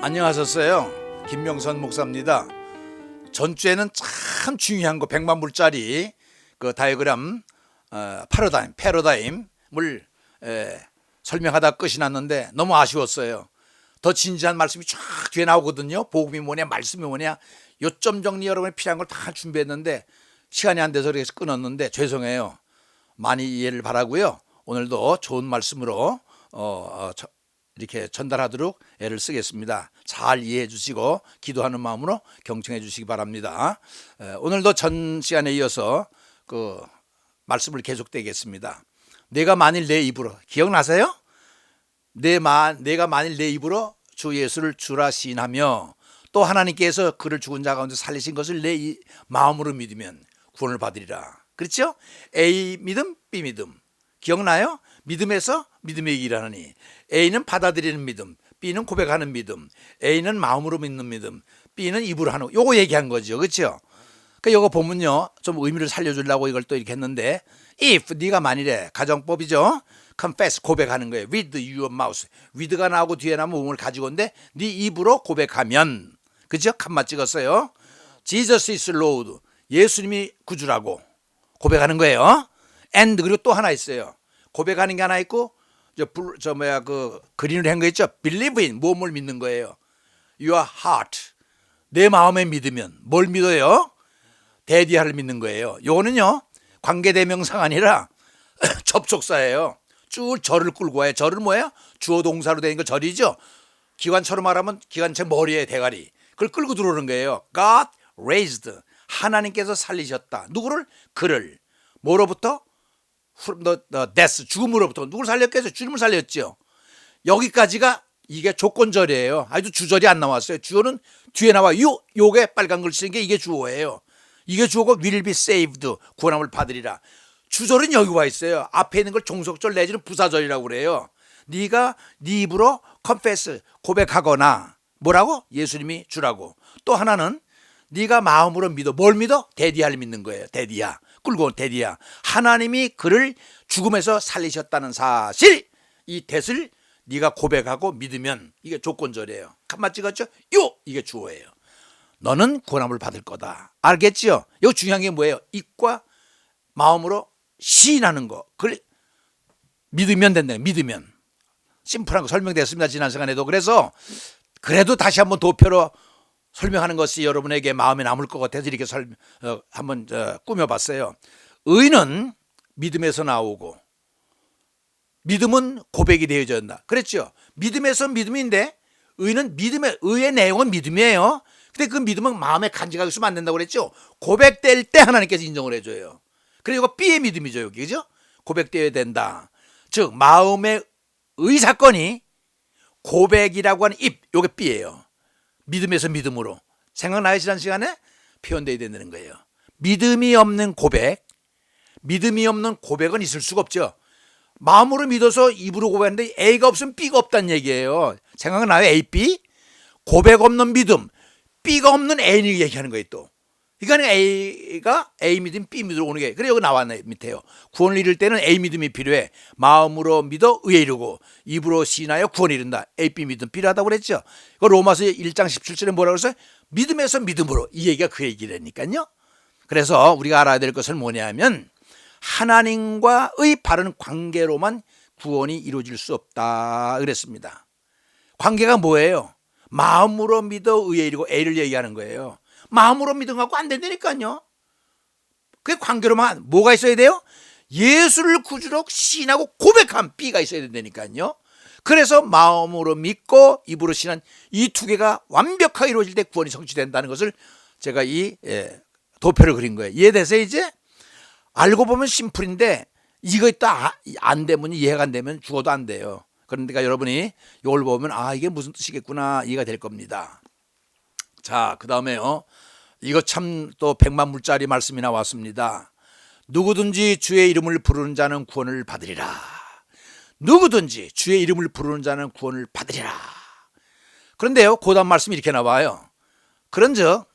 안녕하셨어요. 김명선 목사입니다. 전주에는 참 중요한 거 100만 불짜리 그 다이어그램 패러다임을 설명하다 끝이 났는데 너무 아쉬웠어요. 더 진지한 말씀이 쫙 뒤에 나오거든요. 복음이 뭐냐 말씀이 뭐냐 요점 정리 여러분이 필요한 걸 다 준비했는데 시간이 안 돼서 그래서 끊었는데 죄송해요. 많이 이해를 바라고요. 오늘도 좋은 말씀으로 이렇게 전달하도록 애를 쓰겠습니다. 잘 이해해 주시고 기도하는 마음으로 경청해 주시기 바랍니다. 오늘도 전 시간에 이어서 그 말씀을 계속되겠습니다. 내가 만일 내 입으로 기억나세요? 내가 만일 내 입으로 주 예수를 주라 시인하며 또 하나님께서 그를 죽은 자 가운데 살리신 것을 내 마음으로 믿으면 구원을 받으리라. 그렇죠? A 믿음, B 믿음. 기억나요? 믿음에서 믿음의 일하느니 A는 받아들이는 믿음, B는 고백하는 믿음, A는 마음으로 믿는 믿음, B는 입으로 하는 요거 얘기한 거죠. 그렇죠? 그 요거 보면요. 좀 의미를 살려주려고 이걸 또 이렇게 했는데 if 네가 만일에 가정법이죠. confess 고백하는 거예요. with your mouth. with가 나오고 뒤에 나오면 음을 가지고 온데 네 입으로 고백하면 그죠? 칸마 찍었어요. Jesus is Lord. 예수님이 구주라고 고백하는 거예요. and 그리고 또 하나 있어요. 고백하는 게 하나 있고 그린으로 한 거 있죠. believe in 무엇을 믿는 거예요. your heart 내 마음에 믿으면 뭘 믿어요? 대디아를 믿는 거예요. 요거는요 관계대명사가 아니라 접속사예요. 쭉 절을 끌고 와요. 절은 뭐예요? 주어 동사로 되는 거 절이죠. 기관차로 말하면 기관차 머리에 대가리 그걸 끌고 들어오는 거예요. God raised 하나님께서 살리셨다. 누구를? 그를 뭐로부터? death 죽음으로부터 누굴 살렸겠어요? 주님을 살렸죠. 여기까지가 이게 조건절이에요. 아주 주절이 안 나왔어요. 주어는 뒤에 나와요. 요게 빨간 글 쓰는 게 이게 주어예요. 이게 주어고 will be saved 구원함을 받으리라. 주절은 여기 와 있어요. 앞에 있는 걸 종속절 내지는 부사절이라고 그래요. 네가 네 입으로 confess 고백하거나 뭐라고? 예수님이 주라고. 또 하나는 네가 마음으로 믿어. 뭘 믿어? 대디아를 믿는 거예요. 대디아. 끌고 온 대디아. 하나님이 그를 죽음에서 살리셨다는 사실 이 대을 네가 고백하고 믿으면 이게 조건절이에요. 칸마 찍었죠? 이게 주어예요. 너는 구원함을 받을 거다. 알겠지요? 이거 중요한 게 뭐예요? 입과 마음으로 시인하는 거. 그걸 믿으면 된다. 믿으면. 심플한 거 설명됐습니다. 지난 시간에도. 그래서 그래도 다시 한번 도표로 설명하는 것이 여러분에게 마음에 남을 것 같아서 이렇게 한번 꾸며봤어요. 의는 믿음에서 나오고 믿음은 고백이 되어져야 한다. 그랬죠? 믿음에서 믿음인데 의의 내용은 믿음이에요. 근데 그 믿음은 마음에 간직하고 있으면 안 된다고 그랬죠? 고백될 때 하나님께서 인정을 해줘요. 그리고 B의 믿음이죠. 여기 그죠? 고백되어야 된다. 즉 마음의 의 사건이 고백이라고 하는 입 요게 B예요. 믿음에서 믿음으로. 생각나요? 지난 시간에 표현되어야 된다는 거예요. 믿음이 없는 고백은 있을 수가 없죠. 마음으로 믿어서 입으로 고백하는데 A가 없으면 B가 없다는 얘기예요. 생각나요? A, B? 고백 없는 믿음, B가 없는 A를 얘기하는 거예요 또. 그러니까 A가 A 믿음, B 믿음으로 오는 게. 그래 여기 나왔네 밑에요. 구원을 이룰 때는 A 믿음이 필요해. 마음으로 믿어 의에 이르고 입으로 시인하여 구원을 이룬다. A, B 믿음 필요하다고 그랬죠. 로마서 1장 17절에 뭐라고 그랬어요? 믿음에서 믿음으로. 이 얘기가 그 얘기라니까요. 그래서 우리가 알아야 될 것은 뭐냐면 하나님과의 바른 관계로만 구원이 이루어질 수 없다 그랬습니다. 관계가 뭐예요? 마음으로 믿어 의에 이르고 A를 얘기하는 거예요. 마음으로 믿음 갖고 안 된다니까요. 그게 관계로만 뭐가 있어야 돼요? 예수를 구주로 시인하고 고백한 B가 있어야 된다니까요. 그래서 마음으로 믿고 입으로 시인한 이 두 개가 완벽하게 이루어질 때 구원이 성취된다는 것을 제가 이 도표를 그린 거예요. 이해되세요 이제? 알고 보면 심플인데 이거 안 되면 이해가 안 되면 죽어도 안 돼요. 그러니까 여러분이 이걸 보면 이게 무슨 뜻이겠구나 이해가 될 겁니다. 자, 그 다음에요. 이거 참 또 100만 불짜리 말씀이 나왔습니다. 누구든지 주의 이름을 부르는 자는 구원을 받으리라. 누구든지 주의 이름을 부르는 자는 구원을 받으리라. 그런데요, 그 다음 말씀이 이렇게 나와요. 그런즉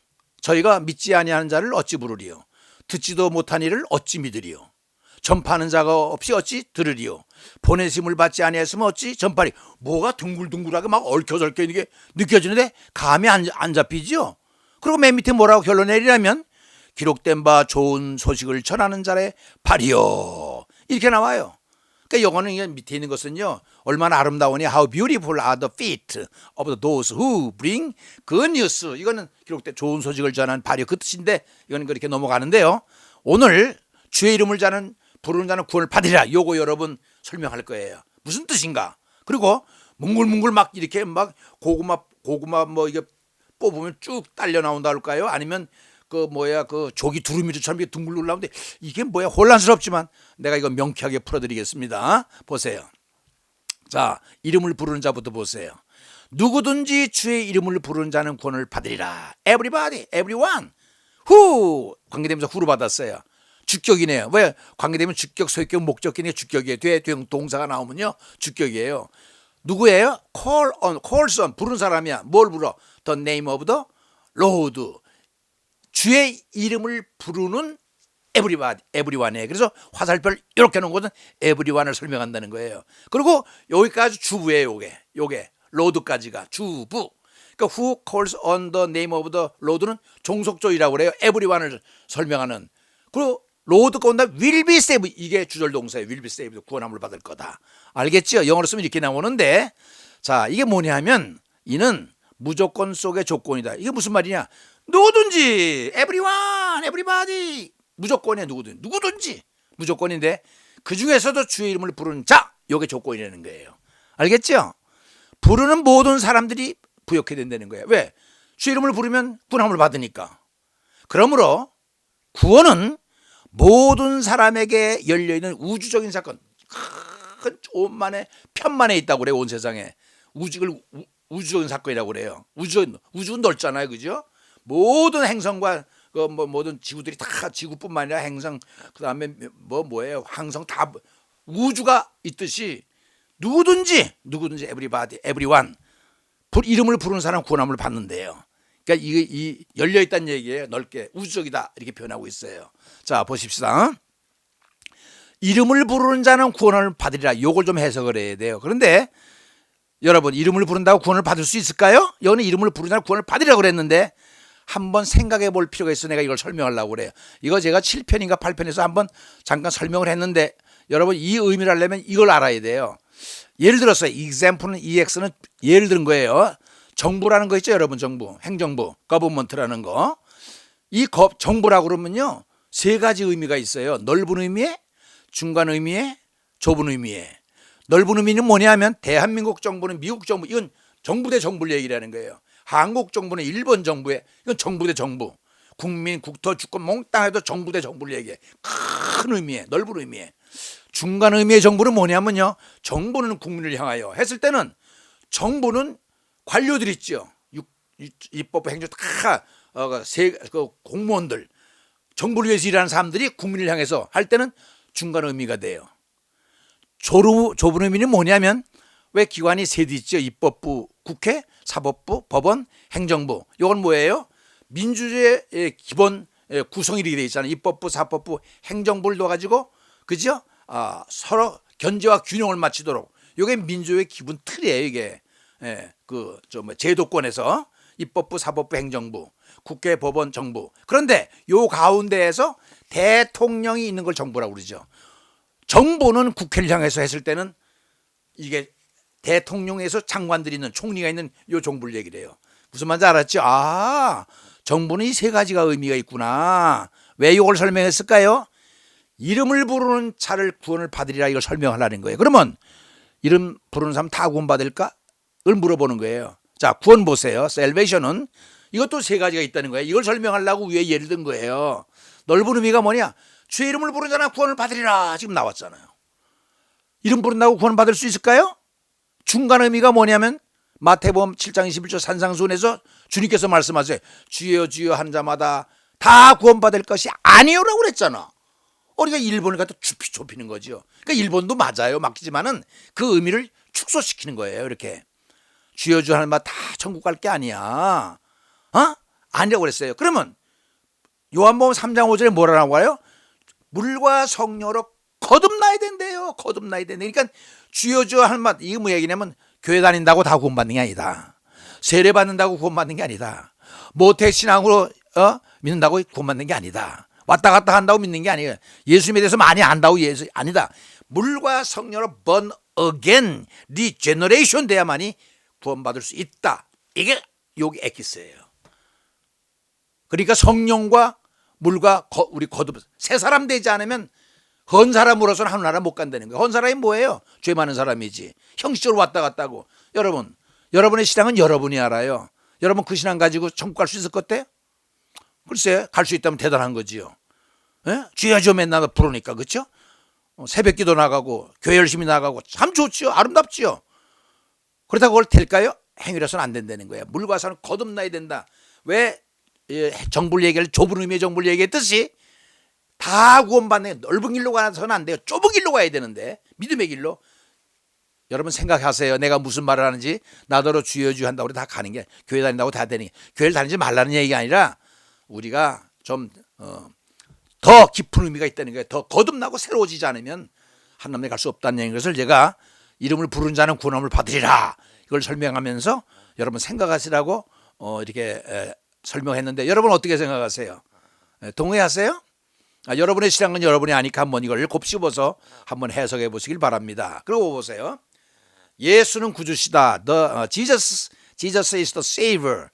저희가 믿지 아니하는 자를 어찌 부르리요? 듣지도 못한 이를 어찌 믿으리요? 전파하는 자가 없이 어찌 들으리요? 보내심을 받지 아니했으면 어찌 전파리 뭐가 둥글둥글하게 막 얽혀설켜 있는 게 느껴지는데 감이 안 잡히죠. 그리고 맨 밑에 뭐라고 결론 내리냐면 기록된 바 좋은 소식을 전하는 자의 발이요 이렇게 나와요. 그러니까 영어는 밑에 있는 것은요 얼마나 아름다우니 how beautiful are the feet of those who bring good news. 이거는 기록된 좋은 소식을 전하는 발이요 그 뜻인데 이거는 그렇게 넘어가는데요. 오늘 주의 이름을 부르는 자는 구원을 받으리라. 요거 여러분 설명할 거예요. 무슨 뜻인가? 그리고 뭉글뭉글 막 이렇게 막 고구마 뭐 이게 뽑으면 쭉 딸려 나온다 할까요? 아니면 그 조기 두루미처럼 이렇게 둥글둥글 나오는데 이게 뭐야? 혼란스럽지만 내가 이거 명쾌하게 풀어드리겠습니다. 보세요. 자, 이름을 부르는 자부터 보세요. 누구든지 주의 이름을 부르는 자는 구원을 받으리라. Everybody, everyone. 후 관계대명사 후로 받았어요. 주격이네요. 왜? 관계되면 주격, 소유격, 목적격이 주격이에요. 뒤에 동사가 나오면요 주격이에요. 누구예요? calls on 부르는 사람이야. 뭘 불러? The name of the Lord. 주의 이름을 부르는 everybody, everyone이에요. 그래서 화살표를 이렇게 놓은 것은 everyone을 설명한다는 거예요. 그리고 여기까지 주부예요. 요게 Lord까지가 주부. 그러니까 who calls on the name of the Lord는 종속조이라고 그래요. everyone을 설명하는. 그리고 로드가 온다 will be saved. 이게 주절 동사예요. will be saved. 구원함을 받을 거다. 알겠죠? 영어로 쓰면 이렇게 나오는데 자 이게 뭐냐면 이는 무조건 속의 조건이다. 이게 무슨 말이냐? 누구든지 everyone, everybody 무조건이야. 누구든지 무조건인데 그 중에서도 주의 이름을 부르는 자 이게 조건이라는 거예요. 알겠죠? 부르는 모든 사람들이 부역해야 된다는 거예요. 왜? 주의 이름을 부르면 구원함을 받으니까. 그러므로 구원은 모든 사람에게 열려있는 우주적인 사건, 큰 온만에 편만에 있다고 그래요. 온 세상에 우주적인 사건이라고 그래요. 우주는 넓잖아요, 그죠? 모든 행성과 모든 지구들이 다 지구뿐만 아니라 행성, 그 다음에 뭐예요, 항성 다 우주가 있듯이 누구든지 everybody, everyone 이름을 부르는 사람 구원함을 받는데요. 그러니까 이 열려 있다는 얘기예요. 넓게 우주적이다 이렇게 표현하고 있어요. 자 보십시다. 이름을 부르는 자는 구원을 받으리라. 요걸 좀 해석을 해야 돼요. 그런데 여러분 이름을 부른다고 구원을 받을 수 있을까요? 여기는 이름을 부르는 자는 구원을 받으리라고 그랬는데 한번 생각해 볼 필요가 있어. 내가 이걸 설명하려고 그래요. 이거 제가 7편인가 8편에서 한번 잠깐 설명을 했는데 여러분 이 의미를 알려면 이걸 알아야 돼요. 예를 들어서 example는 ex는 예를 든 거예요. 정부라는 거 있죠, 여러분. 정부, 행정부, government라는 거. 이 정부라고 그러면요 세 가지 의미가 있어요. 넓은 의미에, 중간 의미에, 좁은 의미에. 넓은 의미는 뭐냐면 대한민국 정부는 미국 정부, 이건 정부 대 정부를 얘기하는 거예요. 한국 정부는 일본 정부에, 이건 정부 대 정부. 국민, 국토, 주권 몽땅 해도 정부 대 정부를 얘기해. 큰 의미에, 넓은 의미에. 중간 의미의 정부는 뭐냐면요 정부는 국민을 향하여 했을 때는 정부는 관료들 있죠. 입법, 행정 다 공무원들, 정부를 위해서 일하는 사람들이 국민을 향해서 할 때는 중간 의미가 돼요. 좁은 의미는 뭐냐면 왜 기관이 세 개 있죠. 입법부, 국회, 사법부, 법원, 행정부. 이건 뭐예요? 민주주의의 기본 구성이 이렇게 되어 있잖아요. 입법부, 사법부, 행정부를 둬가지고 그죠? 서로 견제와 균형을 맞추도록. 이게 민주주의의 기본 틀이에요. 이게. 제도권에서 입법부, 사법부, 행정부, 국회, 법원, 정부. 그런데 요 가운데에서 대통령이 있는 걸 정부라고 그러죠. 정부는 국회를 향해서 했을 때는 이게 대통령에서 장관들이 있는 총리가 있는 요 정부를 얘기를 해요. 무슨 말인지 알았죠? 정부는 이 세 가지가 의미가 있구나. 왜 이걸 설명했을까요? 이름을 부르는 자를 구원을 받으리라 이걸 설명하려는 거예요. 그러면 이름 부르는 사람 다 구원 받을까? 을 물어보는 거예요. 자, 구원 보세요. 셀베이션은 이것도 세 가지가 있다는 거예요. 이걸 설명하려고 위에 예를 든 거예요. 넓은 의미가 뭐냐? 주의 이름을 부르는 자는 구원을 받으리라. 지금 나왔잖아요. 이름 부른다고 구원 받을 수 있을까요? 중간 의미가 뭐냐면 마태복음 7장 21절 산상수훈에서 주님께서 말씀하세요. 주여 주여 한 자마다 다 구원 받을 것이 아니요라고 그랬잖아. 우리가 일본을 갖다 좁히는 거죠. 그러니까 일본도 맞아요. 맞지만은 그 의미를 축소시키는 거예요. 이렇게. 주여 주여 하는 말 다 천국 갈 게 아니야. 아니라고 그랬어요. 그러면 요한복음 3장 5절에 뭐라고 해요? 물과 성령으로 거듭나야 된대요. 된대요. 거듭나야 된대. 그러니까 주여 주여 하는 말, 이게 뭐 얘기냐면 교회 다닌다고 다 구원받는 게 아니다. 세례 받는다고 구원받는 게 아니다. 모태신앙으로 믿는다고 구원받는 게 아니다. 왔다 갔다 한다고 믿는 게 아니에요. 예수님에 대해서 많이 안다고 예수 아니다. 물과 성령으로 born again, regeneration 돼야만이 구원받을 수 있다. 이게 여기 에키스예요. 그러니까 성령과 물과 우리 거듭 새 사람 되지 않으면 헌 사람으로서는 하늘나라 못 간다는 거예요. 헌 사람이 뭐예요? 죄 많은 사람이지. 형식적으로 왔다 갔다 하고. 여러분, 여러분의 신앙은 여러분이 알아요. 여러분 그 신앙 가지고 천국 갈 수 있을 것 같아요? 글쎄, 갈 수 있다면 대단한 거지요. 예? 주여 주여 맨날 부르니까, 그렇죠? 새벽 기도 나가고 교회 열심히 나가고 참 좋지요. 아름답지요. 그렇다고 그걸 될까요? 행위라서는 안 된다는 거예요. 물과 산은 거듭나야 된다. 왜 정불 얘기를 좁은 의미의 정불 얘기했듯이 다 구원받는 넓은 길로 가서는 안 돼요. 좁은 길로 가야 되는데 믿음의 길로. 여러분 생각하세요. 내가 무슨 말을 하는지. 나더러 주여 주여 한다고 다 가는 게 교회 다닌다고 다 되는 게 교회를 다니지 말라는 얘기가 아니라 우리가 좀 더 깊은 의미가 있다는 거예요. 더 거듭나고 새로워지지 않으면 하나님에 갈 수 없다는 것을 제가 이름을 부른 자는 구원함을 받으리라 이걸 설명하면서 여러분 생각하시라고 이렇게 설명했는데 여러분 어떻게 생각하세요? 동의하세요? 여러분의 신앙은 여러분이 아니까 한번 이걸 곱씹어서 한번 해석해 보시길 바랍니다. 그리고 보세요. 예수는 구주시다. Jesus is the Savior.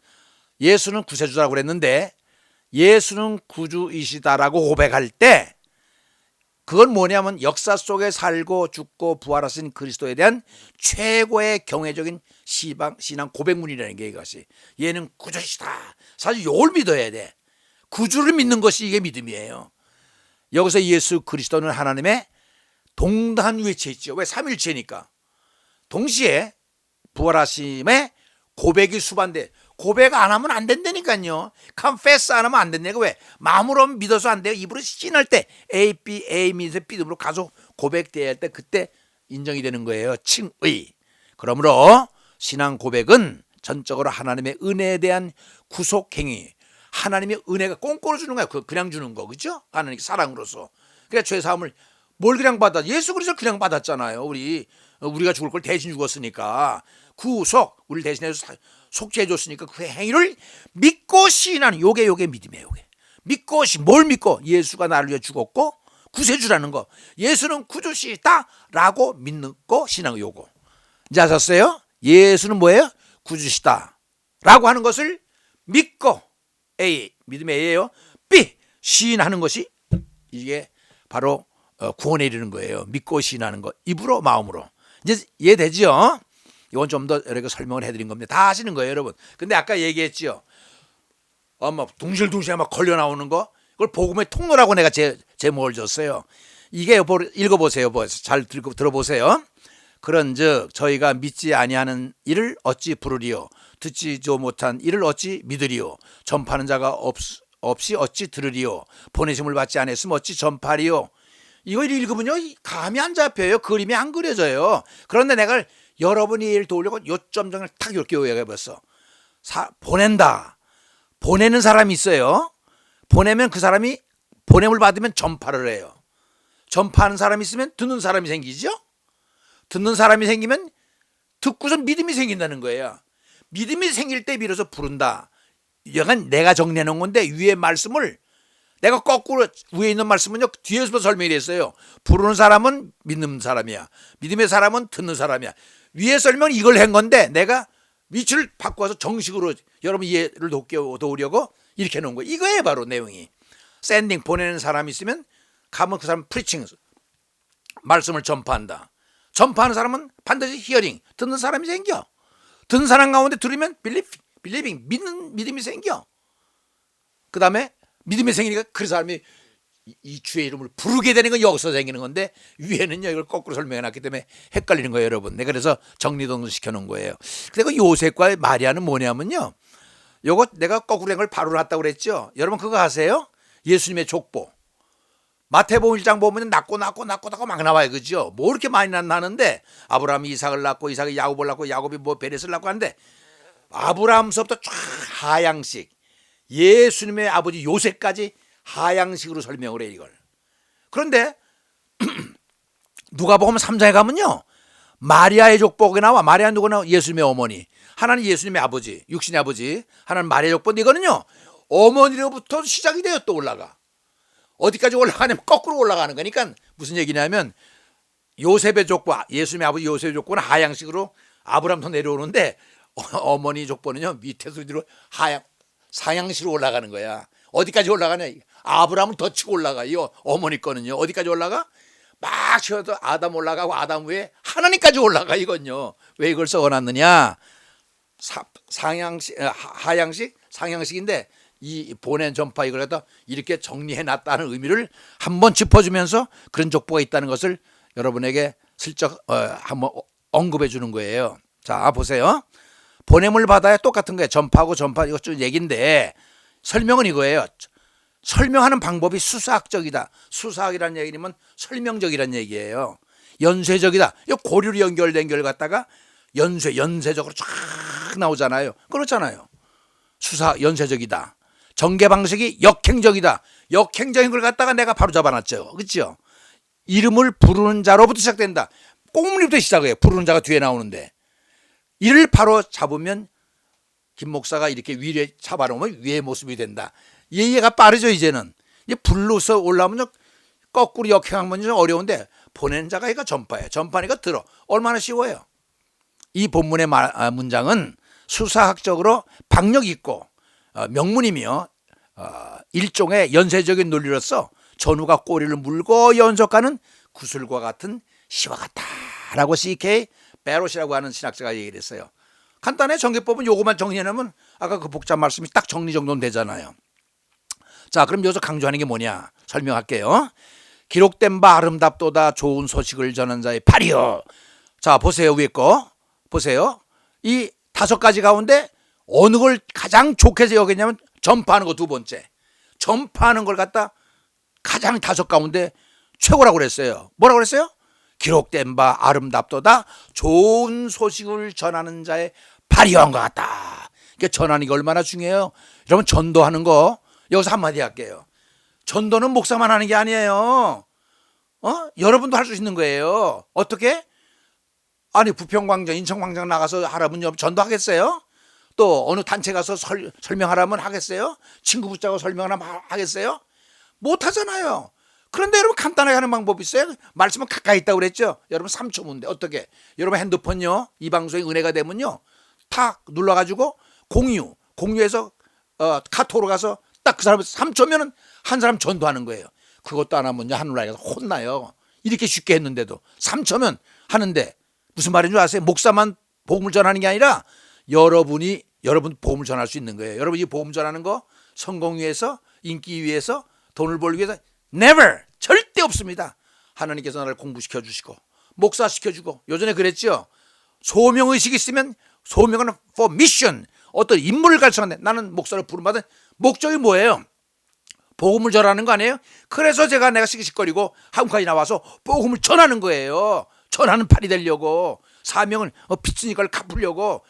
예수는 구세주라고 그랬는데 예수는 구주이시다라고 고백할 때 그건 뭐냐면 역사 속에 살고 죽고 부활하신 그리스도에 대한 최고의 경외적인 신앙 고백문이라는 게 이것이. 얘는 구주시다. 사실 이걸 믿어야 돼. 구주를 믿는 것이 이게 믿음이에요. 여기서 예수 그리스도는 하나님의 동단 위치에 있죠. 왜? 삼일체니까. 동시에 부활하심의 고백이 수반돼. 고백 안 하면 안 된다니까요. confess 안 하면 안 된다니까. 왜? 마음으로 믿어서 안 돼요. 입으로 신할 때 A, B, A 믿음으로 믿음으로 가서 고백돼야 할 때 그때 인정이 되는 거예요. 칭의. 그러므로 신앙 고백은 전적으로 하나님의 은혜에 대한 구속행위. 하나님의 은혜가 꽁꽁 주는 거야. 그냥 주는 거, 그죠? 하나님 사랑으로서. 그러니까 죄 사함을 뭘 그냥 받아? 예수 그리스도 그냥 받았잖아요. 우리가 죽을 걸 대신 죽었으니까 구속 우리를 대신해서 속죄해 줬으니까 그 행위를 믿고 시인하는 요게 믿음이에요. 요게 믿고 뭘 믿고 예수가 나를 위해 죽었고 구세주라는 거. 예수는 구주시다라고 믿는 거 신앙의 요거. 이제 아셨어요? 예수는 뭐예요? 구주시다라고 하는 것을 믿고 A 믿음의 A예요. B 시인하는 것이 이게 바로 구원에 이르는 거예요. 믿고 시인하는 거. 입으로 마음으로. 이제 이해되죠? 이건 좀 더 이렇게 설명을 해드린 겁니다. 다 아시는 거예요, 여러분. 근데 아까 얘기했죠. 막 둥실둥실 막 걸려 나오는 거. 그걸 복음의 통로라고 내가 제목을 줬어요. 이게 읽어보세요. 잘 들어보세요. 그런즉 저희가 믿지 아니하는 이를 어찌 부르리요? 듣지도 못한 이를 어찌 믿으리요? 전파하는 자가 없이 어찌 들으리요? 보내심을 받지 않았으면 어찌 전파리요? 이걸 읽으면요 감이 안 잡혀요. 그림이 안 그려져요. 그런데 내가 여러분이 이해를 도우려고 요점정을 탁 이렇게 요약해봤어. 보낸다. 보내는 사람이 있어요. 보내면 그 사람이 보냄을 받으면 전파를 해요. 전파하는 사람이 있으면 듣는 사람이 생기죠. 듣는 사람이 생기면 듣고서 믿음이 생긴다는 거예요. 믿음이 생길 때 비로소 부른다. 이건 내가 정리해 놓은 건데 위에 말씀을 내가 거꾸로 위에 있는 말씀은요 뒤에서 설명이 됐어요. 부르는 사람은 믿는 사람이야. 믿음의 사람은 듣는 사람이야. 위에 설명은 이걸 한 건데 내가 위치를 바꿔서 정식으로 여러분 이해를 도우려고 이렇게 해놓은 거예요. 이거예요 바로 내용이. 샌딩 보내는 사람이 있으면 가면 그 사람 프리칭 말씀을 전파한다. 전파하는 사람은 반드시 히어링 듣는 사람이 생겨. 듣는 사람 가운데 들으면 빌리빙 믿는 믿음이 생겨. 그 다음에 믿음이 생기니까 그 사람이 이 주의 이름을 부르게 되는 건 여기서 생기는 건데 위에는요 이걸 거꾸로 설명해 놨기 때문에 헷갈리는 거예요 여러분. 내가 그래서 정리동시켜 놓은 거예요. 그리고 요셉과 마리아는 뭐냐면요 요거 내가 거꾸로 한 걸 바로 놨다고 그랬죠. 여러분 그거 아세요? 예수님의 족보 마태복음 1장 보면 낳고 막 나와요. 그죠? 뭐 이렇게 많이 낳는데 아브라함이 이삭을 낳고 이삭이 야곱을 낳고 야곱이 뭐 베레스를 낳고 하는데 아브라함서부터 쫙 하향식 예수님의 아버지 요셉까지 하향식으로 설명을 해 이걸. 그런데 누가복음 3장에 가면요, 마리아의 족보가 나와. 마리아 누구나? 예수님의 어머니. 하나는 예수님의 아버지, 육신의 아버지. 하나는 마리아의 족보인데 이거는요, 어머니로부터 시작이 돼요. 또 올라가. 어디까지 올라가냐면 거꾸로 올라가는 거니까 무슨 얘기냐면 요셉의 족보, 예수님의 아버지 요셉의 족보는 하향식으로 아브라함부터 내려오는데 어머니 족보는요 밑에서 뒤로 상향식으로 올라가는 거야. 어디까지 올라가냐? 아브라함을 더 치고 올라가. 이 어머니 거는요 어디까지 올라가? 막 치어도 아담 올라가고 아담 위에 하나님까지 올라가. 이건요 왜 이걸 써놨느냐? 하향식 상향식인데 이 보낸 전파 이걸 갖다 이렇게 정리해놨다는 의미를 한번 짚어주면서 그런 족보가 있다는 것을 여러분에게 슬쩍 한번 언급해 주는 거예요. 자, 보세요. 보냄을 받아야 똑같은 거예요. 전파하고 전파 이것 좀 얘기인데 설명은 이거예요. 설명하는 방법이 수사학적이다. 수사학이라는 얘기는 설명적이라는 얘기예요. 연쇄적이다. 이 고리로 연결된 걸 갖다가 연쇄적으로 쫙 나오잖아요. 그렇잖아요. 수사 연쇄적이다. 전개 방식이 역행적이다. 역행적인 걸 갖다가 내가 바로 잡아놨죠. 그렇죠? 이름을 부르는 자로부터 시작된다. 꽁무니부터 시작해요. 부르는 자가 뒤에 나오는데 이를 바로 잡으면 김 목사가 이렇게 위에 잡아놓으면 위의 모습이 된다. 이해가 빠르죠. 이제는 이제 불러서 올라오면 거꾸로 역행하면 좀 어려운데 보내는 자가 이거 전파예요. 전파니까 들어. 얼마나 쉬워요. 이 본문의 문장은 수사학적으로 박력 있고 명문이며 일종의 연쇄적인 논리로서 전우가 꼬리를 물고 연속하는 구슬과 같은 시와 같다라고 C.K. 베롯이라고 하는 신학자가 얘기를 했어요. 간단해. 전개법은 요거만 정리해놓으면 아까 그 복잡 말씀이 딱 정리 정도는 되잖아요. 자, 그럼 여기서 강조하는 게 뭐냐 설명할게요. 기록된 바 아름답도다 좋은 소식을 전한 자의 발이여. 자, 보세요. 위에 거 보세요. 이 5가지 가운데 어느 걸 가장 좋게 여겼냐면 전파하는 거 두 번째. 전파하는 걸 갖다 가장 5 가운데 최고라고 그랬어요. 뭐라고 그랬어요? 기록된 바 아름답도다 좋은 소식을 전하는 자의 발휘한 것 같다. 그러니까 전하는 게 얼마나 중요해요. 여러분 전도하는 거 여기서 한마디 할게요. 전도는 목사만 하는 게 아니에요. 여러분도 할 수 있는 거예요. 어떻게? 아니 부평광장 인천광장 나가서 하라면 전도하겠어요? 또 어느 단체 가서 설명하라면 하겠어요? 친구 붙잡고 설명하라면 하겠어요? 못하잖아요. 그런데 여러분 간단하게 하는 방법이 있어요. 말씀은 가까이 있다고 그랬죠. 여러분 3초문데 어떻게? 여러분 핸드폰요 이 방송에 은혜가 되면요 탁 눌러가지고 공유해서 카톡으로 가서 딱 그 사람 3초면은 한 사람 전도하는 거예요. 그것도 안 하면요 하늘나라에서 혼나요. 이렇게 쉽게 했는데도 3초면 하는데 무슨 말인 줄 아세요? 목사만 복음을 전하는 게 아니라 여러분 복음을 전할 수 있는 거예요. 여러분 이 복음 전하는 거 성공 위해서 인기 위해서 돈을 벌기 위해서 never 절대 없습니다. 하나님께서 나를 공부시켜 주시고 목사시켜 주고 요전에 그랬죠. 소명의식이 있으면 소명은 for mission 어떤 임무를 갈성하는데 나는 목사를 부름받은 목적이 뭐예요? 복음을 전하는 거 아니에요? 그래서 내가 시기식거리고 한국까지 나와서 복음을 전하는 거예요. 전하는 팔이 되려고 사명을 빚으니까 갚으려고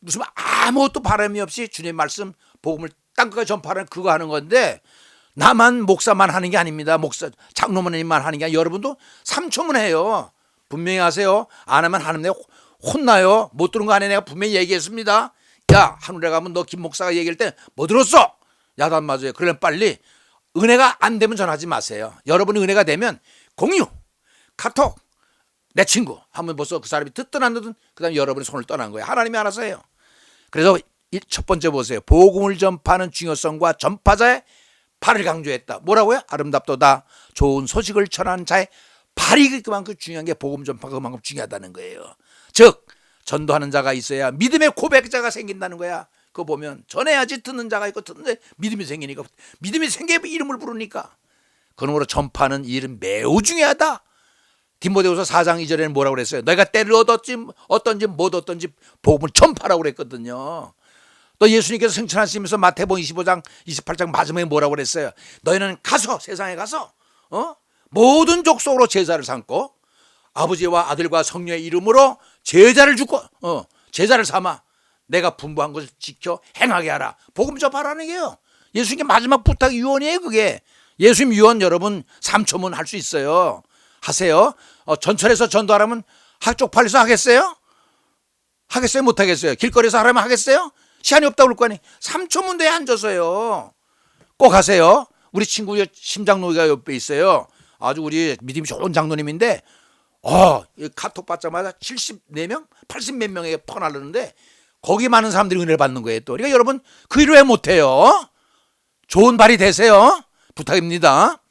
무슨 아무것도 바람이 없이 주님 말씀 복음을 땅끝까지 전파하는 그거 하는 건데 나만 목사만 하는 게 아닙니다. 목사 장로님만 하는 게 아니라 여러분도 3초만 해요. 분명히 하세요. 안 하면 하나님 내가 혼나요. 못 들은 거 아니에요. 내가 분명히 얘기했습니다. 야 하늘에 가면 너 김 목사가 얘기할 때 뭐 들었어? 야도 안 맞아요. 그러면 빨리 은혜가 안 되면 전하지 마세요. 여러분이 은혜가 되면 공유 카톡 내 친구 하면 벌써 그 사람이 듣든 안 듣든 그 다음에 여러분이 손을 떠난 거예요. 하나님이 알아서 해요. 그래서 첫 번째 보세요. 복음을 전파하는 중요성과 전파자의 발을 강조했다. 뭐라고요? 아름답도다 좋은 소식을 전하는 자의 발이 그만큼 중요한 게 복음 전파가 그만큼 중요하다는 거예요. 즉 전도하는 자가 있어야 믿음의 고백자가 생긴다는 거야. 그거 보면 전해야지 듣는 자가 있고 듣는데 믿음이 생기니까 믿음이 생겨 이름을 부르니까 그러므로 전파하는 일은 매우 중요하다. 디모데후서 4장 2절에는 뭐라고 그랬어요? 너희가 때를 얻었지 어떤지 못 얻던지 복음을 전파라고 그랬거든요. 또 예수님께서 승천하시면서 마태복음 25장 28장 마지막에 뭐라고 그랬어요? 너희는 가서 세상에 가서 모든 족속으로 제자를 삼고 아버지와 아들과 성령의 이름으로 제자를 주고 제자를 삼아 내가 분부한 것을 지켜 행하게 하라. 복음 전파라는 게요. 예수님께 마지막 부탁 유언이에요. 그게 예수님 유언 여러분 3초면 할 수 있어요. 하세요. 전철에서 전도하라면 쪽팔려서 하겠어요? 하겠어요? 못하겠어요? 길거리에서 하라면 하겠어요? 시간이 없다고 그럴 거 아니. 삼초문대에 앉아서요. 꼭 하세요. 우리 친구 심장노기가 옆에 있어요. 아주 우리 믿음이 좋은 장로님인데 카톡 받자마자 74명, 80 몇 명에게 퍼나르는데 거기 많은 사람들이 은혜를 받는 거예요. 또 그러니까 여러분 그 일을 왜 못해요? 좋은 발이 되세요. 부탁입니다.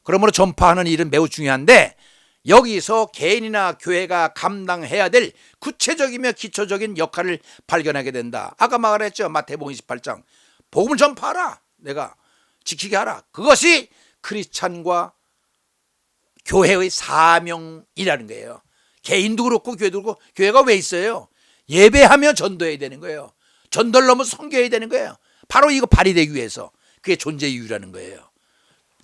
그러므로 전파하는 일은 매우 중요한데 여기서 개인이나 교회가 감당해야 될 구체적이며 기초적인 역할을 발견하게 된다. 아까 말했죠. 마태복음 28장 복음을 전파하라. 내가 지키게 하라. 그것이 크리스찬과 교회의 사명이라는 거예요. 개인도 그렇고 교회도 그렇고 교회가 왜 있어요? 예배하며 전도해야 되는 거예요. 전도를 넘어 섬겨야 되는 거예요. 바로 이거 발휘되기 위해서. 그게 존재 이유라는 거예요.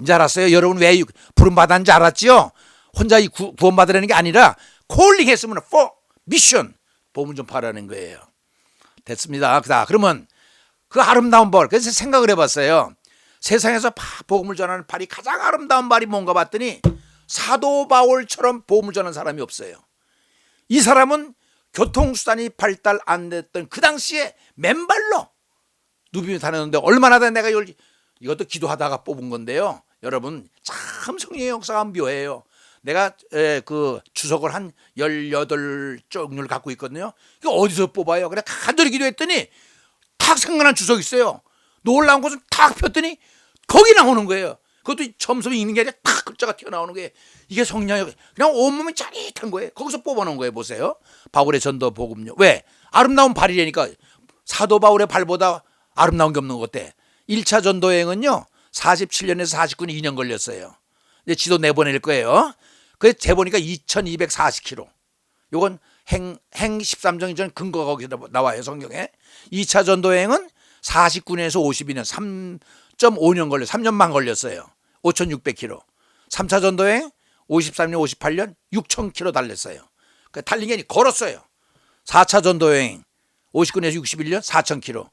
이제 알았어요? 여러분 왜 부름받았는지 알았죠? 혼자 구원받으라는 게 아니라 콜링 했으면 for mission 복음 전파라는 거예요. 됐습니다. 그러면 그 아름다운 벌. 그래서 생각을 해봤어요. 세상에서 복음을 전하는 발이 가장 아름다운 발이 뭔가 봤더니 사도 바울처럼 복음을 전하는 사람이 없어요. 이 사람은 교통수단이 발달 안 됐던 그 당시에 맨발로 누비며 다녔는데 얼마나 돼. 내가 이것도 기도하다가 뽑은 건데요. 여러분 참 성령의 역사가 묘해요. 내가 그 주석을 한 18종류를 갖고 있거든요. 이거 어디서 뽑아요? 그래 간절히 기도했더니 탁 생각난 주석이 있어요. 놀라운 것은 탁 폈더니 거기 나오는 거예요. 그것도 점수를 읽는 게 아니라 탁 글자가 튀어나오는 거예요. 이게 성령이 그냥 온몸이 짜릿한 거예요. 거기서 뽑아놓은 거예요. 보세요. 바울의 전도 복음요. 왜? 아름다운 발이라니까. 사도 바울의 발보다 아름다운 게 없는 것 같아. 1차 전도 여행은요 47년에서 49년 2년 걸렸어요. 이제 지도 내보낼 거예요. 그래서 재보니까 2240km. 요건 행 13정 전 근거가 거기서 나와요. 성경에. 2차 전도 여행은 49년에서 52년 3.5년 걸려 3년만 걸렸어요. 5600km. 3차 전도 여행 53년 58년 6000km 달렸어요. 그러니까 달린 게 아니라 걸었어요. 4차 전도 여행 59년에서 61년 4000km.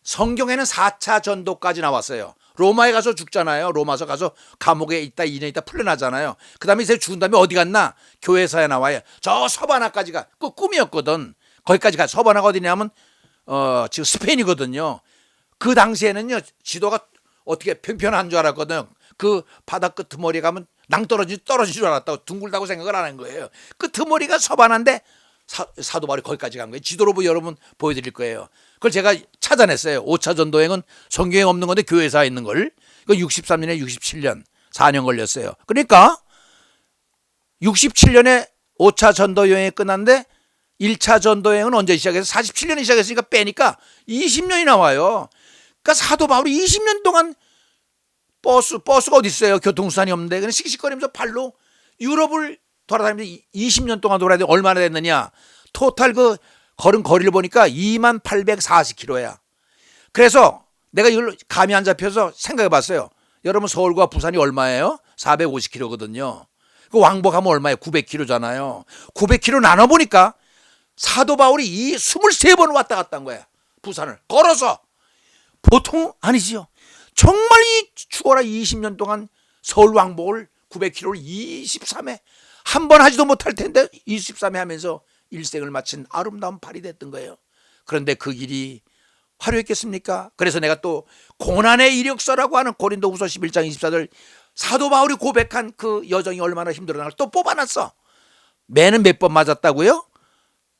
성경에는 4차 전도까지 나왔어요. 로마에 가서 죽잖아요. 로마서 가서 감옥에 있다 2년 있다 풀려나잖아요. 그 다음에 이제 죽은 다음에 어디 갔나? 교회사에 나와요. 저 서바나까지가 그 꿈이었거든. 거기까지 가. 서바나가 어디냐면 지금 스페인이거든요. 그 당시에는요 지도가 어떻게 평평한 줄 알았거든. 그 바다 끄트머리에 가면 떨어질 줄 알았다고 둥글다고 생각을 안 한 거예요. 끄트머리가 서바나인데 사도 바울이 거기까지 간 거예요. 지도로 여러분 보여드릴 거예요. 그걸 제가 찾아냈어요. 5차 전도행은 성경에 없는 건데 교회사에 있는 걸. 이거 63년에 67년 4년 걸렸어요. 그러니까 67년에 5차 전도 여행이 끝났는데 1차 전도 여행은 언제 시작해서 47년에 시작했으니까 빼니까 20년이 나와요. 그러니까 사도 바울이 20년 동안 버스가 어디 있어요? 교통수단이 없는데 그냥 씩씩거리면서 발로 유럽을 돌아다니면서 20년 동안 돌아다니는데 얼마나 됐느냐? 토탈 그 걸은 거리를 보니까 2840km야. 그래서 내가 이걸 감이 안 잡혀서 생각해 봤어요. 여러분 서울과 부산이 얼마예요? 450km거든요. 그 왕복하면 얼마예요? 900km잖아요. 900km 나눠보니까 사도 바울이 이 23번 왔다 갔다 한 거야. 부산을 걸어서. 보통 아니지요. 정말 이 죽어라 20년 동안 서울 왕복을 900km를 23회 한 번 하지도 못할 텐데 23회 하면서 일생을 마친 아름다운 발이 됐던 거예요. 그런데 그 길이 화려했겠습니까? 그래서 내가 또 고난의 이력서라고 하는 고린도후서 11장 24절 사도 바울이 고백한 그 여정이 얼마나 힘들었나 또 뽑아놨어. 매는 몇 번 맞았다고요?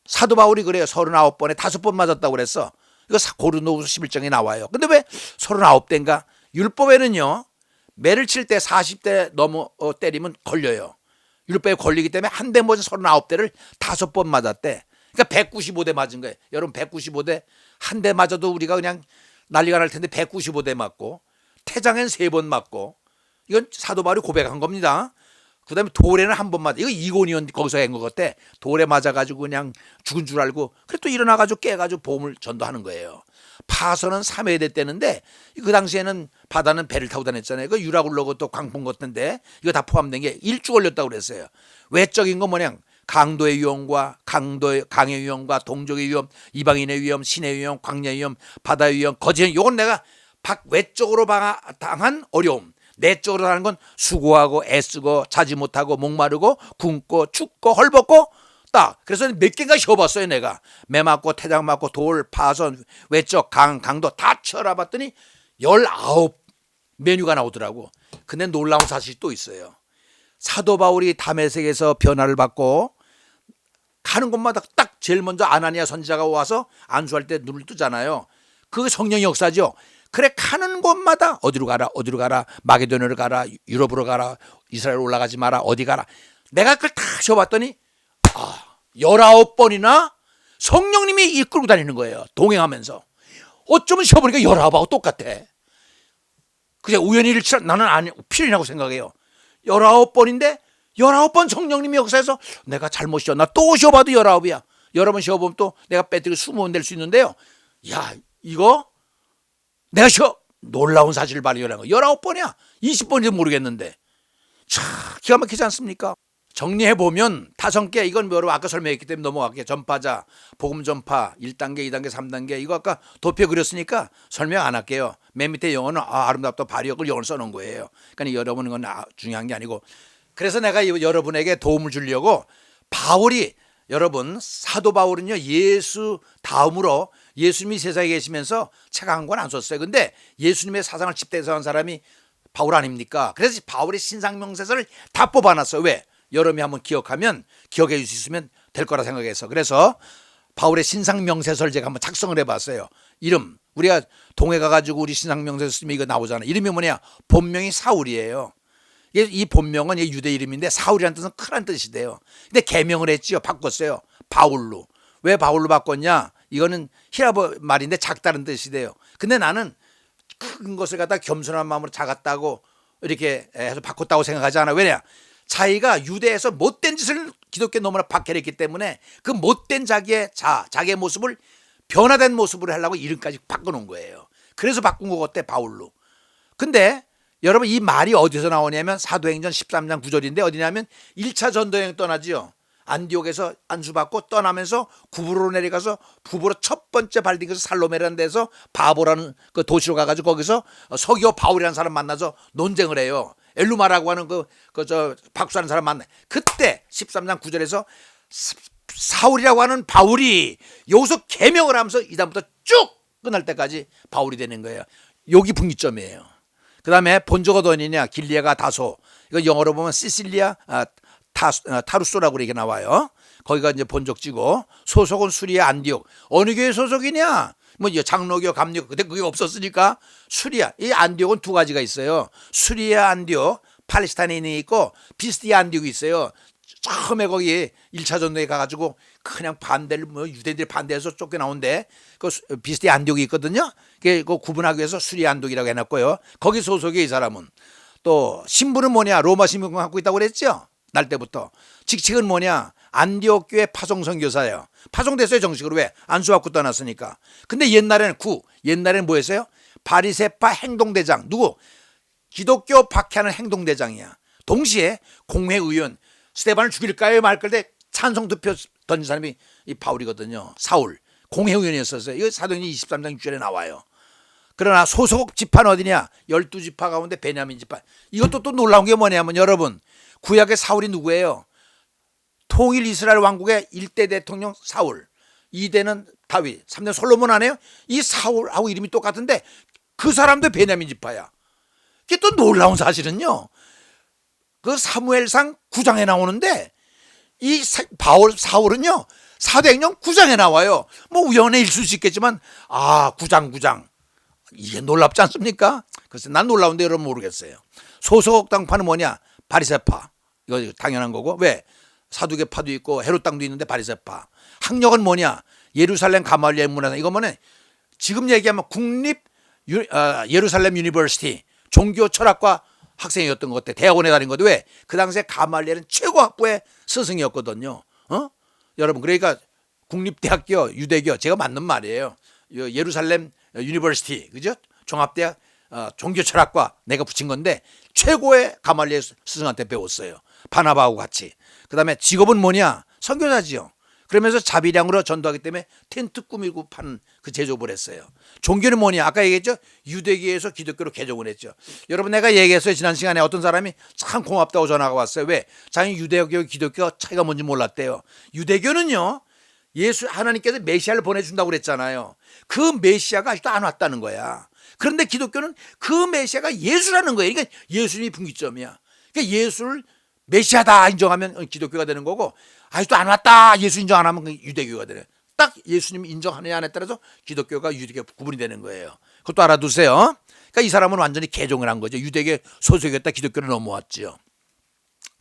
사도 바울이 그래요. 39번에 5번 맞았다고 그랬어. 이거 고린도후서 11장에 나와요. 근데 왜 39대인가? 율법에는요. 매를 칠 때 40대 넘어 때리면 걸려요. 율법에 걸리기 때문에 한 대 맞은 39대를 5번 맞았대. 그러니까 195대 맞은 거예요. 여러분 195대 한 대 맞아도 우리가 그냥 난리가 날 텐데 195대 맞고 태장엔 3번 맞고 이건 사도 바울이 고백한 겁니다. 그 다음에 돌에는 한 번 맞아. 이거 이고니온 거기서 한 것 같아. 돌에 맞아가지고 그냥 죽은 줄 알고 그래 또 일어나가지고 깨가지고 복음을 전도하는 거예요. 파선은 3회대 때는데 그 당시에는 바다는 배를 타고 다녔잖아요. 그 유라굴로고 또 광풍 같은데 이거 다 포함된 게 1주 걸렸다고 그랬어요. 외적인 건 뭐냐? 강도의 위험과 강의 위험과 동족의 위험, 이방인의 위험, 신의 위험, 광야의 위험, 바다의 위험, 거지의 위험. 이건 내가 외적으로 당한 어려움. 내적으로 사는 건 수고하고 애쓰고 자지 못하고 목마르고 굶고 춥고 헐벗고 딱. 그래서 몇 개인가 쉬어봤어요. 내가 매 맞고 태장 맞고 돌 파선 외적 강도 다 치열해봤더니 19 메뉴가 나오더라고. 근데 놀라운 사실이 또 있어요. 사도 바울이 다메섹에서 변화를 받고 가는 곳마다 딱 제일 먼저 아나니아 선지자가 와서 안수할 때 눈을 뜨잖아요. 그 성령의 역사죠. 그래, 가는 곳마다 어디로 가라 마게도냐로 가라, 유럽으로 가라, 이스라엘 올라가지 마라, 어디 가라. 내가 그걸 다 쉬어봤더니 19번이나 성령님이 이끌고 다니는 거예요. 동행하면서. 어쩌면 쉬어보니까 19하고 똑같아. 그냥 우연히 일치라 나는 필연이라고 생각해요. 19번인데 19번 성령님이 역사에서 내가 잘못 쉬었나 또 쉬어봐도 19이야. 여러 번 쉬어보면 또 내가 빼뜨리고 20번 될 수 있는데요. 야, 이거 내가 놀라운 사실을 발견한 거 19번이야. 20번인지 모르겠는데. 참 기가 막히지 않습니까? 정리해보면 5개, 이건 여러분 아까 설명했기 때문에 넘어갈게요. 전파자, 복음 전파 1단계, 2단계, 3단계. 이거 아까 도표 그렸으니까 설명 안 할게요. 맨 밑에 영어는 아름답다 발역을 영어를 써놓은 거예요. 그러니까 여러분은 건 중요한 게 아니고. 그래서 내가 여러분에게 도움을 주려고 바울이, 여러분 사도 바울은요 예수 다음으로 예수님이 세상에 계시면서 책 한 권 안 썼어요. 근데 예수님의 사상을 집대서한 사람이 바울 아닙니까? 그래서 바울의 신상명세서를 다 뽑아놨어요. 왜? 여러분이 한번 기억하면 기억해 주실 수 있으면 될 거라 생각해서. 그래서 바울의 신상명세서를 제가 한번 작성을 해봤어요. 이름, 우리가 동해 가가지고 우리 신상명세서 쓰면 이거 나오잖아요. 이름이 뭐냐? 본명이 사울이에요. 이 본명은 유대 이름인데 사울이라는 뜻은 크란 뜻이 돼요. 근데 개명을 했지요. 바꿨어요. 바울로. 왜 바울로 바꿨냐? 이거는 히라보 말인데 작다는 뜻이 돼요. 근데 나는 큰 것을 갖다 겸손한 마음으로 작았다고 이렇게 해서 바꿨다고 생각하지 않아. 왜냐? 자기가 유대에서 못된 짓을 기독교 너무나 박해했기 때문에 그 못된 자기의 모습을 변화된 모습으로 하려고 이름까지 바꿔놓은 거예요. 그래서 바꾼 거 같아, 바울로. 근데 여러분 이 말이 어디서 나오냐면 사도행전 13장 9절인데 어디냐면 1차 전도여행 떠나지요. 안디옥에서 안수받고 떠나면서 구브로로 내려가서 구브로 첫 번째 발딘 것은 살로메라는 데서 바보라는 그 도시로 가가지고 거기서 서기오 바울이라는 사람 만나서 논쟁을 해요. 엘루마라고 하는 저 박수하는 사람 만나. 그때 13장 9절에서 사울이라고 하는 바울이 여기서 개명을 하면서 이다음부터 쭉 끝날 때까지 바울이 되는 거예요. 여기 분기점이에요. 그 다음에 본적 어디냐? 길리아가 다소. 이거 영어로 보면 시실리아 타루소라고 이렇게 나와요. 거기가 이제 본적지고 소속은 수리아 안디옥. 어느 교회 소속이냐? 뭐 장로교, 감리교. 그때 그게 없었으니까 수리아. 이 안디옥은 두 가지가 있어요. 수리아 안디옥, 팔레스타인이 있고 비스디아 안디옥이 있어요. 처음에 거기 1차 전도에 가가지고 그냥 반대를 유대인들이 반대해서 쫓겨나온데 그 비스디아 안디옥이 있거든요. 그 구분하기 위해서 수리아 안디옥이라고 해놨고요. 거기 소속이 이 사람은. 또 신분은 뭐냐? 로마 신분 갖고 있다고 그랬죠. 날 때부터. 직책은 뭐냐? 안디옥 교회 파송 선교사예요. 파송됐어요 정식으로. 왜? 안수받고 떠났으니까. 근데 옛날에는 뭐였어요? 바리새파 행동대장. 누구? 기독교 박해하는 행동대장이야. 동시에 공회의원 스데반을 죽일까요 말까요 때 찬성투표 던진 사람이 이 바울이거든요. 사울 공회의원이었었어요. 이거 사도행전 23장 6절에 나와요. 그러나 소속 지파는 어디냐? 12지파 가운데 베냐민 지파. 이것도 또 놀라운 게 뭐냐면 여러분 구약의 사울이 누구예요? 통일 이스라엘 왕국의 1대 대통령 사울, 2대는 다윗, 3대 솔로몬 아니에요? 이 사울하고 이름이 똑같은데 그 사람도 베냐민 지파야. 이게 또 놀라운 사실은요. 그 사무엘상 9장에 나오는데 이 사울은요 사도행전 9장에 나와요. 뭐 우연의 일수일 수 있겠지만 9장 이게 놀랍지 않습니까? 그래서 난 놀라운데 여러분 모르겠어요. 소속 당파는 뭐냐? 바리새파. 이거 당연한 거고. 왜? 사두개파도 있고 헤롯 당도 있는데 바리새파. 학력은 뭐냐? 예루살렘 가말리엘 문화상. 이거 뭐냐? 지금 얘기하면 국립 예루살렘 유니버시티 종교 철학과 학생이었던 것 같아. 대학원에 다닌 것도. 왜? 그 당시에 가말리엘은 최고 학부의 스승이었거든요. 여러분 그러니까 국립대학교 유대교 제가 맞는 말이에요. 예루살렘 유니버시티 그죠? 종합대학 종교철학과 내가 붙인 건데 최고의 가말리엘 스승한테 배웠어요. 바나바하고 같이. 그 다음에 직업은 뭐냐? 선교사지요. 그러면서 자비량으로 전도하기 때문에 텐트 꾸미고 파는 그 제조업을 했어요. 종교는 뭐냐? 아까 얘기했죠. 유대교에서 기독교로 개종을 했죠. 여러분 내가 얘기했어요. 지난 시간에 어떤 사람이 참 고맙다고 전화가 왔어요. 왜? 자기 유대교 기독교 차이가 뭔지 몰랐대요. 유대교는요. 예수 하나님께서 메시아를 보내준다고 그랬잖아요. 그 메시아가 아직도 안 왔다는 거야. 그런데 기독교는 그 메시아가 예수라는 거예요. 그러니까 예수님이 분기점이야. 그러니까 예수를 메시아다 인정하면 기독교가 되는 거고, 아직도 안 왔다 예수 인정 안 하면 유대교가 되는, 딱 예수님 인정하느냐 안에 따라서 기독교가 유대교 구분이 되는 거예요. 그것도 알아두세요. 그러니까 이 사람은 완전히 개종을 한 거죠. 유대교 소속이었다 기독교로 넘어왔죠.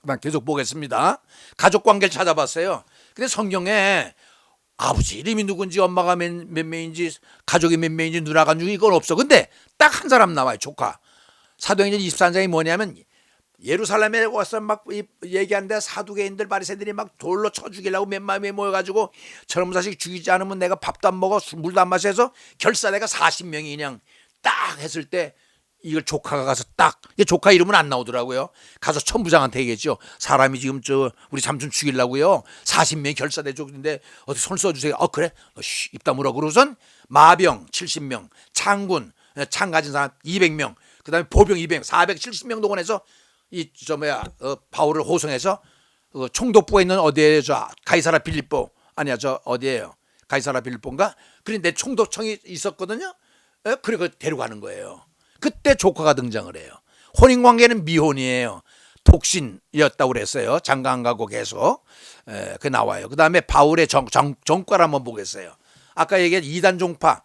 그다음 계속 보겠습니다. 가족 관계를 찾아봤어요. 근데 성경에 아버지 이름이 누군지, 엄마가 몇 명인지, 가족이 몇 명인지, 누나가 누구, 이건 없어. 근데 딱 한 사람 나와요. 조카. 사도행전 24장이 뭐냐면 예루살렘에 와서 막 얘기하는데 사두개인들 바리새인들이 막 돌로 쳐 죽이려고 맨마음에 모여가지고 저놈 자식 죽이지 않으면 내가 밥도 안 먹어 물도 안 마셔서 결사대가 40명이 그냥 딱 했을 때 이걸 조카가 가서 딱, 조카 이름은 안 나오더라고요. 가서 천부장한테 얘기했죠. 사람이 지금 우리 삼촌 죽이려고요. 40명이 결사대 죽는데 어디 손 써주세요. 그래? 입 다물어. 그러고선 마병 70명, 창군, 창 가진 사람 200명, 그 다음에 보병 200명, 470명 동원해서 바울을 호송해서 총독부가 있는 어디에 가이사라 빌립보, 아니야 어디에요? 가이사라 빌립보인가? 그래 내 총독청이 있었거든요. 그래 데려가는 거예요. 그때 조카가 등장을 해요. 혼인관계는 미혼이에요. 독신이었다고 그랬어요. 장가 안 가고 계속 그 나와요. 그 다음에 바울의 정과를 한번 보겠어요. 아까 얘기한 이단 종파.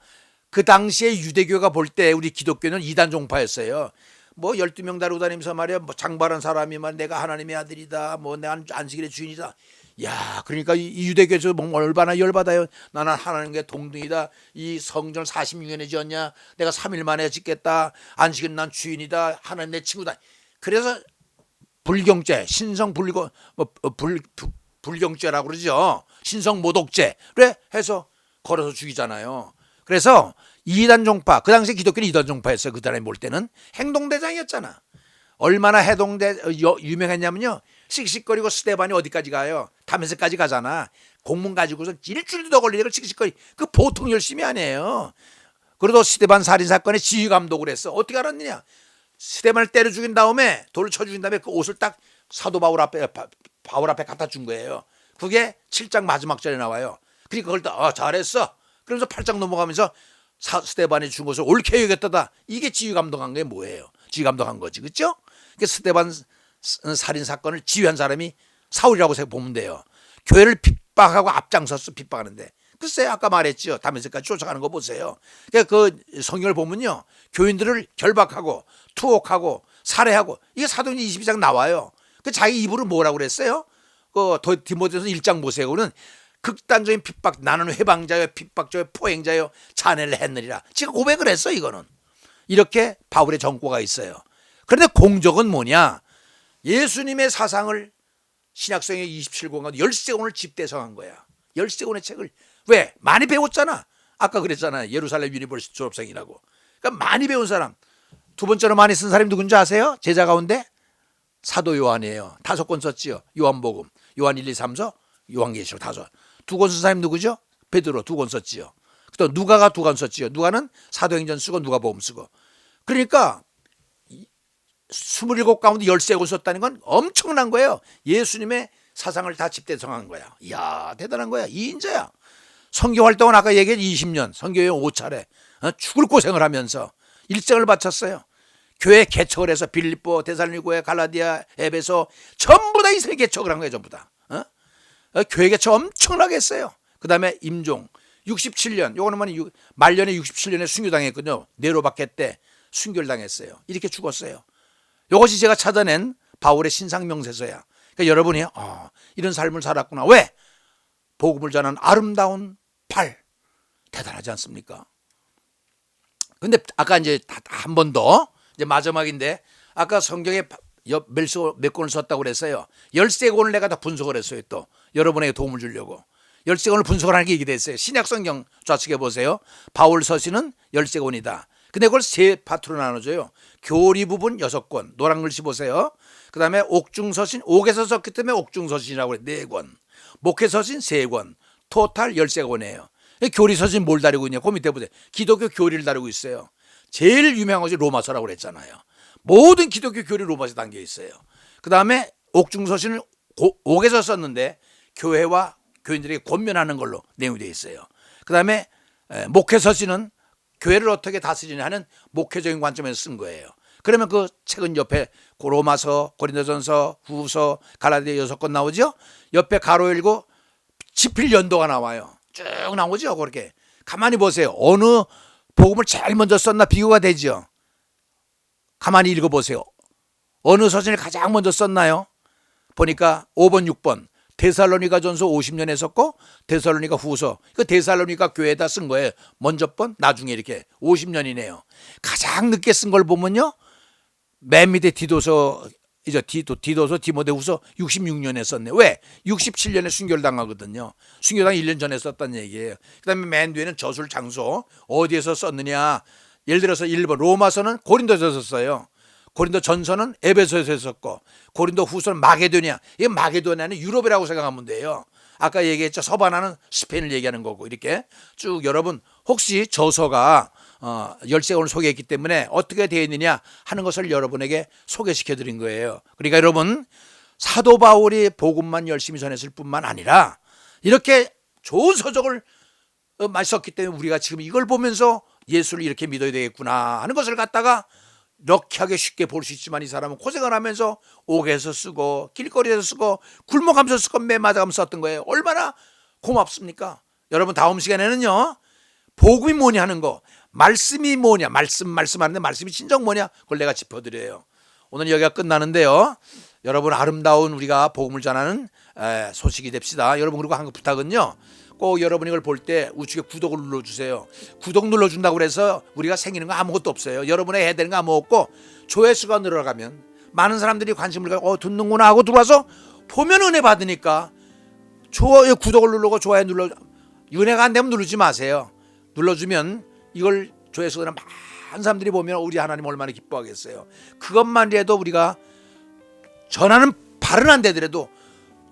그 당시에 유대교가 볼 때 우리 기독교는 이단 종파였어요. 뭐 12명 다루고 다니면서 말이야, 뭐 장발한 사람이만 내가 하나님의 아들이다, 뭐 내가 안식일의 주인이다. 야, 그러니까 이 유대교에서 뭐 얼마나 열받아요. 나는 하나님의 동등이다. 이 성전을 46년에 지었냐? 내가 3일 만에 짓겠다. 안식일은 난 주인이다. 하나님 내 친구다. 그래서 불경죄, 신성 불경죄라고 그러죠. 신성 모독죄를 해서 걸어서 죽이잖아요. 그래서 이단 종파, 그 당시에 기독교는 이단 종파였어요. 그 사람이 볼 때는 행동대장이었잖아. 얼마나 유명했냐면요. 씩씩거리고 스데반이 어디까지 가요? 다메섹까지 가잖아. 공문 가지고서 일주일도 더 걸리니까 씩씩거리. 그 보통 열심히 아니에요. 그래도 스데반 살인 사건의 지휘 감독을 했어. 어떻게 알았느냐? 스데반을 때려 죽인 다음에 돌을 쳐 죽인 다음에 그 옷을 딱 사도 바울 앞에 갖다 준 거예요. 그게 7장 마지막 절에 나와요. 그러니까 그걸 또 잘했어. 그러면서 8장 넘어가면서 스데반이 준 것을 옳게 여겼다다. 이게 지휘 감독한 게 뭐예요? 지휘 감독한 거지, 그렇죠? 그러니까 스데반 살인 사건을 지휘한 사람이 사울이라고 보면 돼요. 교회를 핍박하고 앞장섰어. 핍박하는데 글쎄 아까 말했죠. 다메섹까지 쫓아가는 거 보세요. 그러니까 그 성경을 보면요, 교인들을 결박하고 투옥하고 살해하고, 이게 사도행전 22장 나와요. 그 자기 입으로 뭐라고 그랬어요? 그 디모데전서 1장 보세요. 그는 극단적인 핍박, 나는 회방자요, 핍박자요, 포행자요, 잔해를 했느니라. 지금 고백을 했어. 이거는 이렇게 바울의 정과가 있어요. 그런데 공적은 뭐냐? 예수님의 사상을 신약성의 27권 가운데 13권을 집대성한 거야. 13권의 책을. 왜? 많이 배웠잖아. 아까 그랬잖아. 예루살렘 유니버시티 졸업생이라고. 그러니까 많이 배운 사람. 두 번째로 많이 쓴 사람이 누군지 아세요? 제자 가운데? 사도 요한이에요. 5권 썼지요. 요한복음, 요한 1, 2, 3서, 요한계시록 5. 2권 쓴 사람이 누구죠? 베드로 2권 썼지요. 또 누가가 2권 썼지요. 누가는 사도행전 쓰고 누가복음 쓰고. 그러니까 27 가운데 13권 썼다는 건 엄청난 거예요. 예수님의 사상을 다 집대성한 거야. 이야, 대단한 거야. 2인자야. 선교 활동은 아까 얘기한 20년, 선교여행 5차례, 죽을 고생을 하면서 일생을 바쳤어요. 교회 개척을 해서 빌립보, 데살로니가에, 갈라디아, 에베소 전부 다 이스라엘 개척을 한 거예요. 전부 다. 교회 개척 엄청나게 했어요. 그 다음에 임종 67년, 요거는 말년에 67년에 순교당했거든요. 네로박해 때 순교를 당했어요. 이렇게 죽었어요. 이것이 제가 찾아낸 바울의 신상명세서야. 그러니까 여러분이 이런 삶을 살았구나. 왜? 복음을 전하는 아름다운 팔. 대단하지 않습니까? 근데 아까 이제 한 번 더, 이제 마지막인데, 아까 성경에 몇 권을 썼다고 그랬어요. 13권을 내가 다 분석을 했어요. 또 여러분에게 도움을 주려고 13권을 분석을 하는 게 이게 됐어요. 신약성경 좌측에 보세요. 바울 서신은 13권이다. 근데 그걸 세 파트로 나눠줘요. 교리 부분 6권, 노란 글씨 보세요. 그 다음에 옥중서신, 옥에서 썼기 때문에 옥중서신이라고 그래. 4권. 목회서신 3권, 토탈 13권이에요. 교리 서신 뭘 다루고 있냐? 그 밑에 보세요. 기독교 교리를 다루고 있어요. 제일 유명한 것이 로마서라고 그랬잖아요. 모든 기독교 교리 로마서에 담겨 있어요. 그 다음에 옥중서신을 옥에서 썼는데 교회와 교인들에게 권면하는 걸로 내용이 되어 있어요. 그 다음에 목회서신은 교회를 어떻게 다스리냐 하는 목회적인 관점에서 쓴 거예요. 그러면 그 책은 옆에 로마서, 고린도전서, 후서, 갈라디아 6권 나오죠. 옆에 가로 열고 지필 연도가 나와요. 쭉 나오죠. 그렇게 가만히 보세요. 어느 복음을 제일 먼저 썼나 비교가 되죠. 가만히 읽어보세요. 어느 서신을 가장 먼저 썼나요? 보니까 5번, 6번 데살로니가 전서 50년에 썼고 데살로니가 후서, 그 데살로니가 교회에다 쓴 거예요. 먼저 번, 나중에 이렇게 50년이네요. 가장 늦게 쓴 걸 보면요, 맨 밑에 디도서, 디모데후서 66년에 썼네. 왜? 67년에 순교를 당하거든요. 순교당 1년 전에 썼다는 얘기예요. 그 다음에 맨 뒤에는 저술 장소 어디에서 썼느냐. 예를 들어서 1번 로마서는 고린도에서 썼어요. 고린도 전서는 에베소에서 썼고 고린도 후서는 마게도니아. 이 마게도니아는 유럽이라고 생각하면 돼요. 아까 얘기했죠. 서바나는 스페인을 얘기하는 거고. 이렇게 쭉 여러분 혹시 저서가 13권을 소개했기 때문에 어떻게 되어 있느냐 하는 것을 여러분에게 소개시켜 드린 거예요. 그러니까 여러분 사도 바울이 복음만 열심히 전했을 뿐만 아니라 이렇게 좋은 서적을 많이 썼기 때문에 우리가 지금 이걸 보면서 예수를 이렇게 믿어야 되겠구나 하는 것을 갖다가 럭키하게 쉽게 볼 수 있지만 이 사람은 고생을 하면서 옥에서 쓰고 길거리에서 쓰고 굴목하면서 쓰고 매 맞아가면서 썼던 거예요. 얼마나 고맙습니까? 여러분 다음 시간에는요 복음이 뭐냐 하는 거, 말씀이 뭐냐, 말씀하는데 말씀이 진정 뭐냐 그걸 내가 짚어드려요. 오늘 여기가 끝나는데요, 여러분 아름다운 우리가 복음을 전하는 소식이 됩시다. 여러분 그리고 한 거 부탁은요, 꼭 여러분이 이걸 볼 때 우측에 구독을 눌러주세요. 구독 눌러준다고 그래서 우리가 생기는 거 아무것도 없어요. 여러분이 해야 되는 거 아무것도 없고 조회수가 늘어가면 많은 사람들이 관심을 갖고 듣는구나 하고 들어와서 보면 은혜 받으니까 구독을 누르고 좋아요 눌러. 은혜가 안 되면 누르지 마세요. 눌러주면 이걸 조회수가 많은 사람들이 보면 우리 하나님 얼마나 기뻐하겠어요. 그것만이라도 우리가 전하는 발은 안 되더라도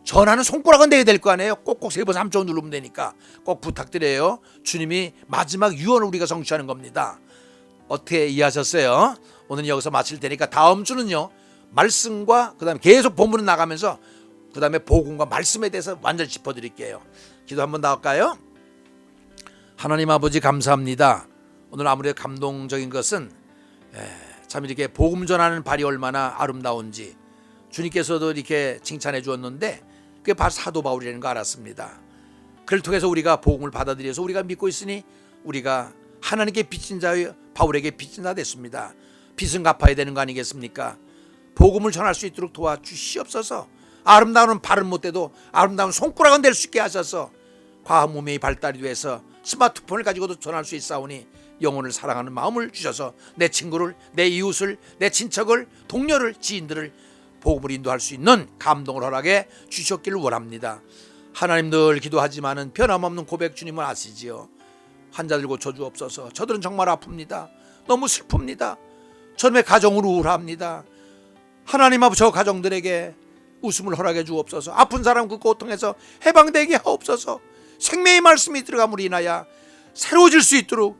전하는 손가락은 돼야 될 거 아니에요. 꼭꼭 3번 3초 누르면 되니까 꼭 부탁드려요. 주님이 마지막 유언을 우리가 성취하는 겁니다. 어떻게 이해하셨어요? 오늘 여기서 마칠 테니까 다음 주는요 말씀과 그 다음에 계속 본문을 나가면서 그 다음에 복음과 말씀에 대해서 완전히 짚어드릴게요. 기도 한번 나올까요? 하나님 아버지 감사합니다. 오늘 아무래도 감동적인 것은 참 이렇게 복음 전하는 발이 얼마나 아름다운지 주님께서도 이렇게 칭찬해 주었는데 그게 바로 사도 바울이라는 거 알았습니다. 그를 통해서 우리가 복음을 받아들여서 우리가 믿고 있으니 우리가 하나님께 빚진 자여 바울에게 빚진 자 됐습니다. 빚은 갚아야 되는 거 아니겠습니까? 복음을 전할 수 있도록 도와주시옵소서. 아름다운 발은 못 돼도 아름다운 손가락은 될 수 있게 하셔서 과학 문명이 발달이 돼서 스마트폰을 가지고도 전할 수 있사오니 영혼을 사랑하는 마음을 주셔서 내 친구를, 내 이웃을, 내 친척을, 동료를, 지인들을 복음을 인도할 수 있는 감동을 허락해 주셨기를 원합니다. 하나님 늘 기도하지만은 변함없는 고백 주님을 아시지요. 환자들 고쳐주옵소서. 저들은 정말 아픕니다. 너무 슬픕니다. 저놈의 가정으로 우울합니다. 하나님 아버지 저 가정들에게 웃음을 허락해 주옵소서. 아픈 사람 그 고통에서 해방되게 하옵소서. 생명의 말씀이 들어감으로 인하여 새로워질 수 있도록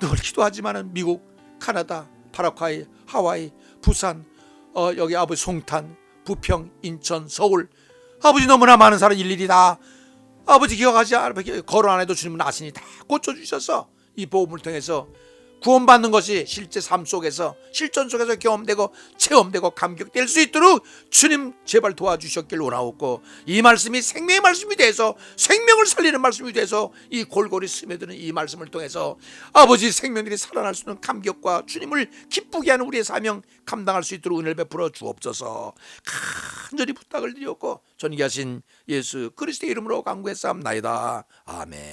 늘 기도하지만은 미국, 카나다, 파라과이, 하와이, 부산, 여기 아버지 송탄, 부평, 인천, 서울 아버지 너무나 많은 사람 일일이 다 아버지 기억하지 거론 안 해도 주님은 아시니 다 고쳐주셔서 이 복음을 통해서 구원받는 것이 실제 삶 속에서 실전 속에서 경험되고 체험되고 감격될 수 있도록 주님 제발 도와주셨길 원하옵고 이 말씀이 생명의 말씀이 돼서 생명을 살리는 말씀이 돼서 이 골골이 스며드는 이 말씀을 통해서 아버지 생명들이 살아날 수 있는 감격과 주님을 기쁘게 하는 우리의 사명 감당할 수 있도록 은혜를 베풀어 주옵소서. 간절히 부탁을 드렸고 존귀하신 예수 그리스도의 이름으로 간구했사옵나이다. 아멘.